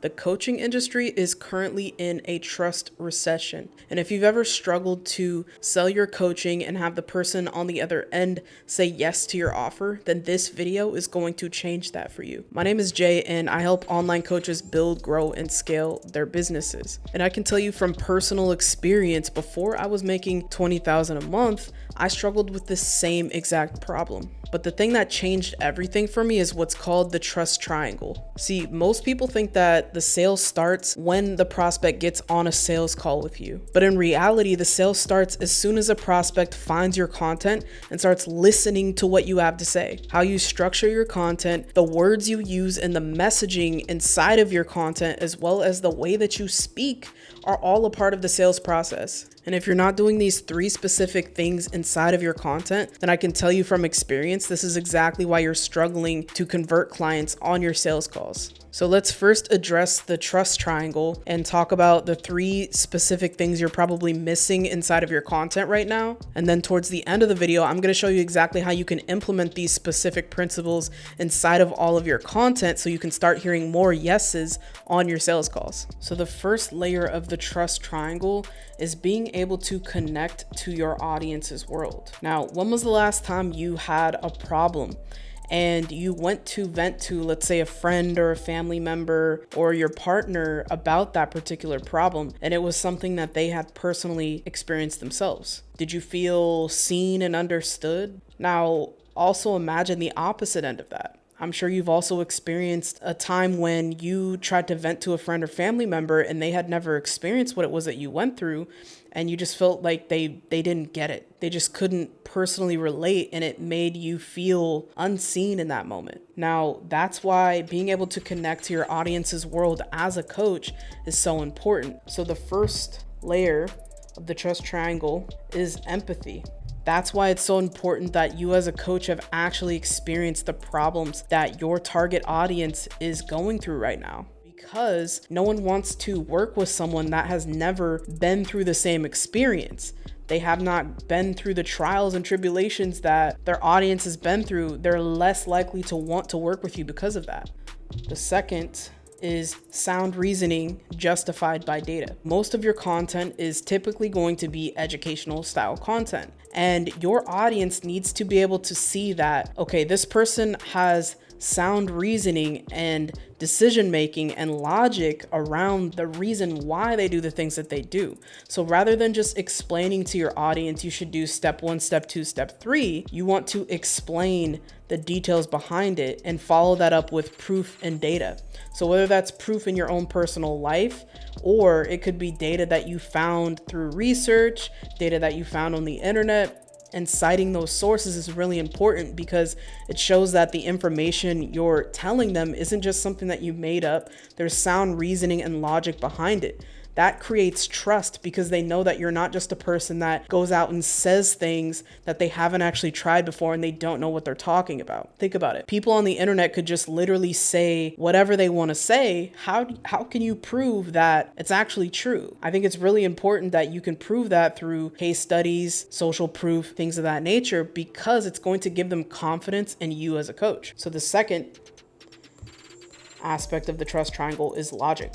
The coaching industry is currently in a trust recession. And if you've ever struggled to sell your coaching and have the person on the other end say yes to your offer, then this video is going to change that for you. My name is Jay, and I help online coaches build, grow, and scale their businesses. And I can tell you from personal experience, before I was making $20,000 a month, I struggled with this same exact problem. But the thing that changed everything for me is what's called the trust triangle. See, most people think that the sales starts when the prospect gets on a sales call with you. But in reality, the sales starts as soon as a prospect finds your content and starts listening to what you have to say. How you structure your content, the words you use, and the messaging inside of your content, as well as the way that you speak, are all a part of the sales process. And if you're not doing these 3 specific things inside of your content, then I can tell you from experience, this is exactly why you're struggling to convert clients on your sales calls. So let's first address the trust triangle and talk about the 3 specific things you're probably missing inside of your content right now. And then towards the end of the video, I'm going to show you exactly how you can implement these specific principles inside of all of your content so you can start hearing more yeses on your sales calls. So the first layer of the trust triangle is being able to connect to your audience's world. Now, when was the last time you had a problem and you went to vent to, let's say, a friend or a family member or your partner about that particular problem, and it was something that they had personally experienced themselves? Did you feel seen and understood? Now, also imagine the opposite end of that. I'm sure you've also experienced a time when you tried to vent to a friend or family member and they had never experienced what it was that you went through, and you just felt like they didn't get it. They just couldn't personally relate, and it made you feel unseen in that moment. Now, that's why being able to connect to your audience's world as a coach is so important. So the first layer of the trust triangle is empathy. That's why it's so important that you as a coach have actually experienced the problems that your target audience is going through right now. Because no one wants to work with someone that has never been through the same experience. They have not been through the trials and tribulations that their audience has been through. They're less likely to want to work with you because of that. The second is sound reasoning justified by data. Most of your content is typically going to be educational style content, and your audience needs to be able to see that, okay, this person has sound reasoning and decision making and logic around the reason why they do the things that they do. So rather than just explaining to your audience, you should do step 1, step 2, step 3, you want to explain the details behind it and follow that up with proof and data. So whether that's proof in your own personal life, or it could be data that you found through research, data that you found on the internet, and citing those sources is really important because it shows that the information you're telling them isn't just something that you made up. There's sound reasoning and logic behind it. That creates trust because they know that you're not just a person that goes out and says things that they haven't actually tried before and they don't know what they're talking about. Think about it. People on the internet could just literally say whatever they want to say. How can you prove that it's actually true? I think it's really important that you can prove that through case studies, social proof, things of that nature, because it's going to give them confidence in you as a coach. So the second aspect of the trust triangle is logic.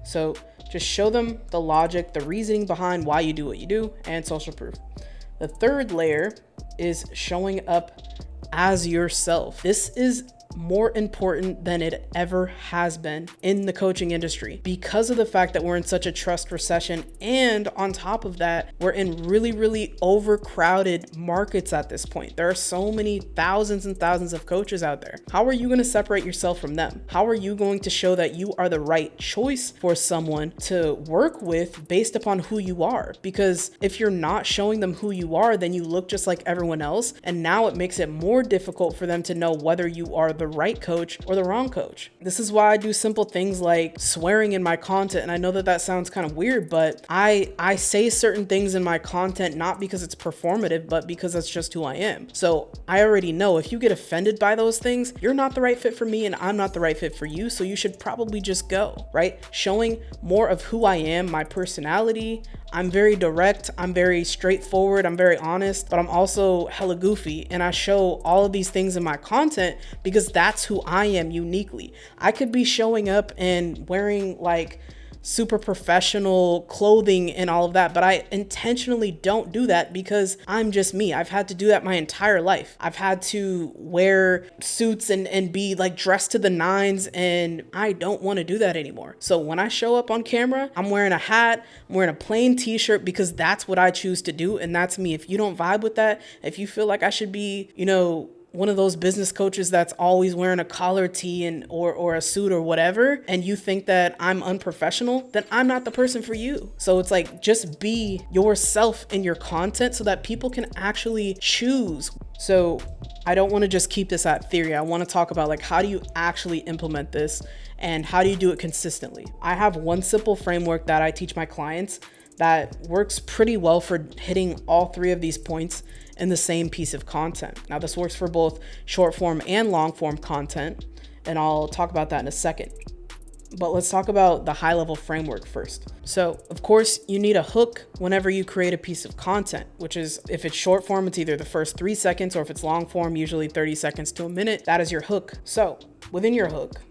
So just show them the logic, the reasoning behind why you do what you do, and social proof. The third layer is showing up as yourself. This is more important than it ever has been in the coaching industry because of the fact that we're in such a trust recession. And on top of that, we're in really, really overcrowded markets at this point. There are so many thousands and thousands of coaches out there. How are you going to separate yourself from them? How are you going to show that you are the right choice for someone to work with based upon who you are? Because if you're not showing them who you are, then you look just like everyone else. And now it makes it more difficult for them to know whether you are the right coach or the wrong coach. This is why I do simple things like swearing in my content. And I know that that sounds kind of weird, but I say certain things in my content, not because it's performative, but because that's just who I am. So I already know if you get offended by those things, you're not the right fit for me and I'm not the right fit for you. So you should probably just go, right? Showing more of who I am, my personality. I'm very direct, I'm very straightforward, I'm very honest, but I'm also hella goofy. And I show all of these things in my content because because that's who I am uniquely. I could be showing up and wearing like super professional clothing and all of that, but I intentionally don't do that because I'm just me. I've had to do that my entire life. I've had to wear suits and be like dressed to the nines, and I don't want to do that anymore. So when I show up on camera, I'm wearing a hat, I'm wearing a plain t-shirt because that's what I choose to do, and that's me. If you don't vibe with that, if you feel like I should be, one of those business coaches that's always wearing a collar tee or a suit or whatever, and you think that I'm unprofessional, then I'm not the person for you. So it's like, just be yourself in your content so that people can actually choose. So I don't want to just keep this at theory. I want to talk about like, how do you actually implement this and how do you do it consistently? I have one simple framework that I teach my clients that works pretty well for hitting all three of these points in the same piece of content. Now, this works for both short form and long form content, and I'll talk about that in a second. But let's talk about the high level framework first. So, of course, you need a hook whenever you create a piece of content, which is, if it's short form, it's either the first 3 seconds, or if it's long form, usually 30 seconds to a minute. That is your hook. So within your hook,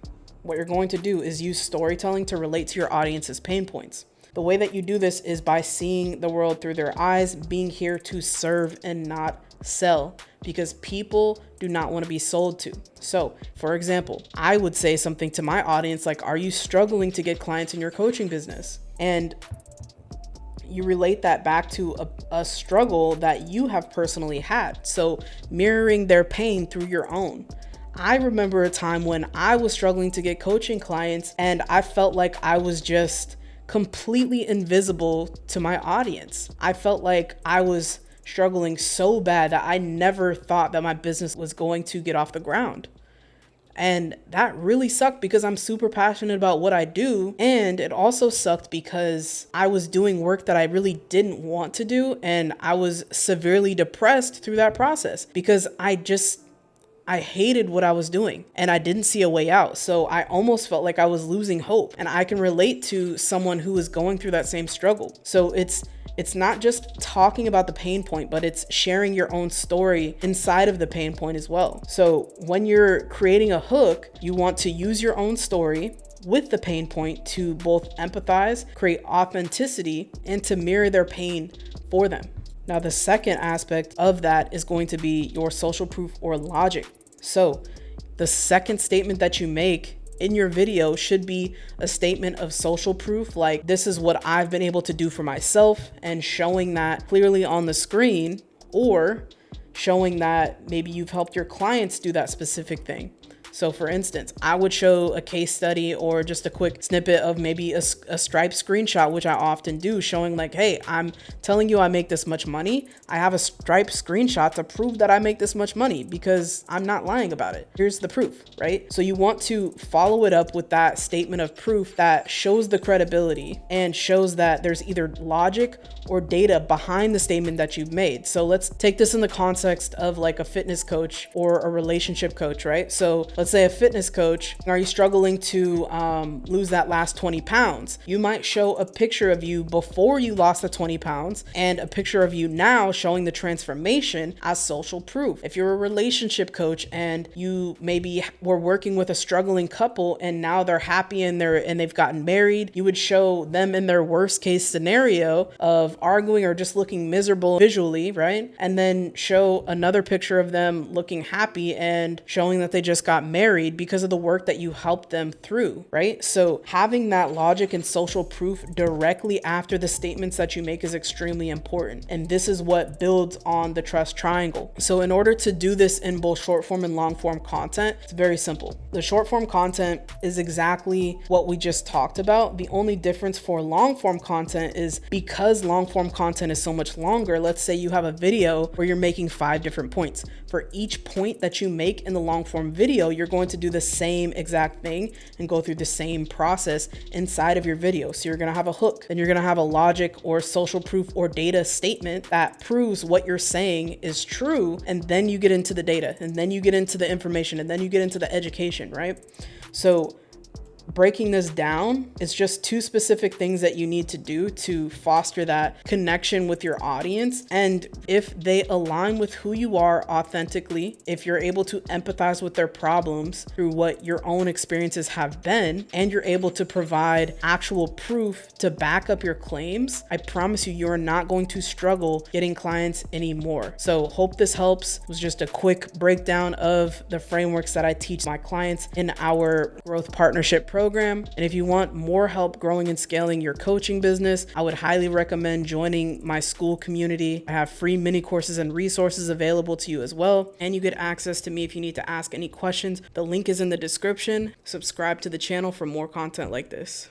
what you're going to do is use storytelling to relate to your audience's pain points. The way that you do this is by seeing the world through their eyes, being here to serve and not sell, because people do not want to be sold to. So, for example, I would say something to my audience like, are you struggling to get clients in your coaching business? And you relate that back to a struggle that you have personally had. So mirroring their pain through your own. I remember a time when I was struggling to get coaching clients, and I felt like I was just completely invisible to my audience. I felt like I was struggling so bad that I never thought that my business was going to get off the ground. And that really sucked because I'm super passionate about what I do. And it also sucked because I was doing work that I really didn't want to do. And I was severely depressed through that process because I hated what I was doing and I didn't see a way out. So I almost felt like I was losing hope, and I can relate to someone who is going through that same struggle. So it's not just talking about the pain point, but it's sharing your own story inside of the pain point as well. So when you're creating a hook, you want to use your own story with the pain point to both empathize, create authenticity, and to mirror their pain for them. Now, the second aspect of that is going to be your social proof or logic. So the second statement that you make in your video should be a statement of social proof, like, this is what I've been able to do for myself, and showing that clearly on the screen, or showing that maybe you've helped your clients do that specific thing. So for instance, I would show a case study or just a quick snippet of maybe a Stripe screenshot, which I often do, showing like, hey, I'm telling you I make this much money. I have a Stripe screenshot to prove that I make this much money because I'm not lying about it. Here's the proof, right? So you want to follow it up with that statement of proof that shows the credibility and shows that there's either logic or data behind the statement that you've made. So let's take this in the context of like a fitness coach or a relationship coach, right? So let's say a fitness coach, are you struggling to lose that last 20 pounds? You might show a picture of you before you lost the 20 pounds and a picture of you now showing the transformation as social proof. If you're a relationship coach and you maybe were working with a struggling couple and now they're happy and they've gotten married, you would show them in their worst case scenario of arguing or just looking miserable visually, right? And then show another picture of them looking happy and showing that they just got married because of the work that you helped them through, right? So having that logic and social proof directly after the statements that you make is extremely important. And this is what builds on the trust triangle. So in order to do this in both short form and long form content, it's very simple. The short form content is exactly what we just talked about. The only difference for long form content is because long form content is so much longer. Let's say you have a video where you're making 5 different points. For each point that you make in the long form video, you're going to do the same exact thing and go through the same process inside of your video. So you're going to have a hook, and you're going to have a logic or social proof or data statement that proves what you're saying is true. And then you get into the data, and then you get into the information, and then you get into the education, right? So breaking this down, it's just 2 specific things that you need to do to foster that connection with your audience. And if they align with who you are authentically, if you're able to empathize with their problems through what your own experiences have been, and you're able to provide actual proof to back up your claims, I promise you, you're not going to struggle getting clients anymore. So hope this helps. It was just a quick breakdown of the frameworks that I teach my clients in our growth partnership program. And if you want more help growing and scaling your coaching business, I would highly recommend joining my school community. I have free mini courses and resources available to you as well. And you get access to me if you need to ask any questions. The link is in the description. Subscribe to the channel for more content like this.